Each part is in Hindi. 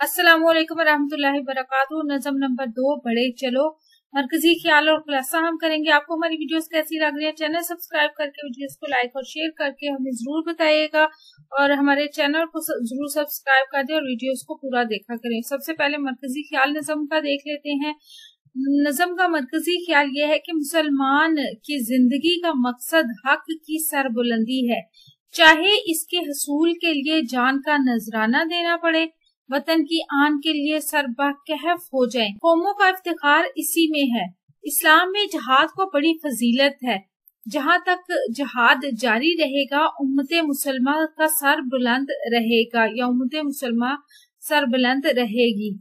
अस्सलामुअलैकुम वरहमतुल्लाहि वबरकातुहू। नज़म नंबर 2, बड़े चलो मरकजी ख्याल और खुलासा हम करेंगे। आपको हमारी वीडियोस कैसी लग रही है, चैनल सब्सक्राइब करके वीडियोस को लाइक और शेयर करके हमें जरूर बताइएगा और हमारे चैनल को जरूर सब्सक्राइब कर दें और वीडियोस को पूरा देखा करें। सबसे पहले मरकजी ख्याल नज़म का देख लेते हैं। नज़म का मरकजी ख्याल यह है कि मुसलमान की जिंदगी का मकसद हक की सरबुलंदी है, चाहे इसके हसूल के लिए जान का नजराना देना पड़े, वतन की आन के लिए सरबकहफ हो जाए। कौमों का इफ्तिखार इसी में है। इस्लाम में जहाद को बड़ी फजीलत है। जहाँ तक जहाद जारी रहेगा उम्मत मुसलमा का सर बुलंद रहेगा या उम्मत मुसलमा सर बुलंद रहेगी।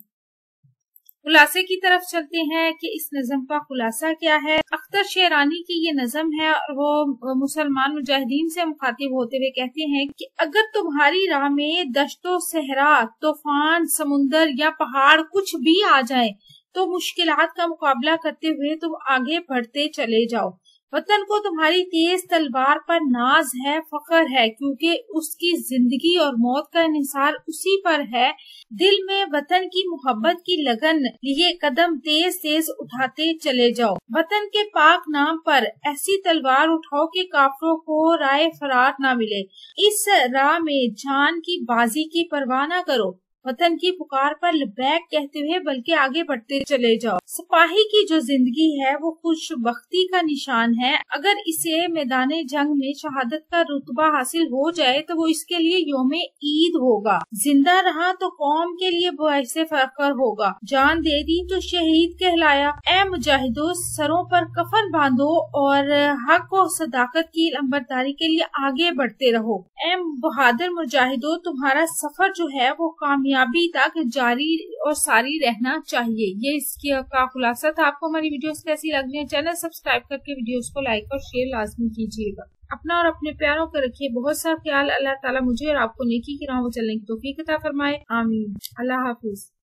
खुलासे की तरफ चलते हैं कि इस नज़म का खुलासा क्या है। अख्तर शेरानी की ये नज़म है और वो मुसलमान मुजाहिदीन से मुखातिब होते हुए कहते हैं कि अगर तुम्हारी राह में दश्तो सहरा, तूफान, समुंदर या पहाड़ कुछ भी आ जाए तो मुश्किलात का मुकाबला करते हुए तुम आगे बढ़ते चले जाओ। वतन को तुम्हारी तेज तलवार पर नाज है, फख्र है, क्योंकि उसकी जिंदगी और मौत का इन्हिसार उसी पर है। दिल में वतन की मोहब्बत की लगन लिए कदम तेज तेज उठाते चले जाओ। वतन के पाक नाम पर ऐसी तलवार उठाओ कि काफिरों को राय फरार ना मिले। इस राह में जान की बाजी की परवाह ना करो। वतन की पुकार पर लबैक कहते हुए बल्कि आगे बढ़ते चले जाओ। सिपाही की जो जिंदगी है वो खुशबख्ती का निशान है। अगर इसे मैदान जंग में शहादत का रुतबा हासिल हो जाए तो वो इसके लिए यौमे ईद होगा। जिंदा रहा तो कौम के लिए बाइसे फख्र होगा। जान दे दी तो शहीद कहलाया। ए मुजाहिदो, सरों पर कफन बांधो और हक और सदाकत की लंबरदारी के लिए आगे बढ़ते रहो। ए बहादुर मुजाहिदो, तुम्हारा सफर जो है वो कामयाबी तक जारी और सारी रहना चाहिए। ये इसकी का खुलासा था। आपको हमारी वीडियोस कैसी लग रही है, चैनल सब्सक्राइब करके वीडियोस को लाइक और शेयर लाजमी कीजिएगा। अपना और अपने प्यारों का रखिए बहुत सा ख्याल। अल्लाह ताला मुझे और आपको नेकी की राह में चलने की तौफीक अता फरमाए। आमीन। अल्लाह हाफिज।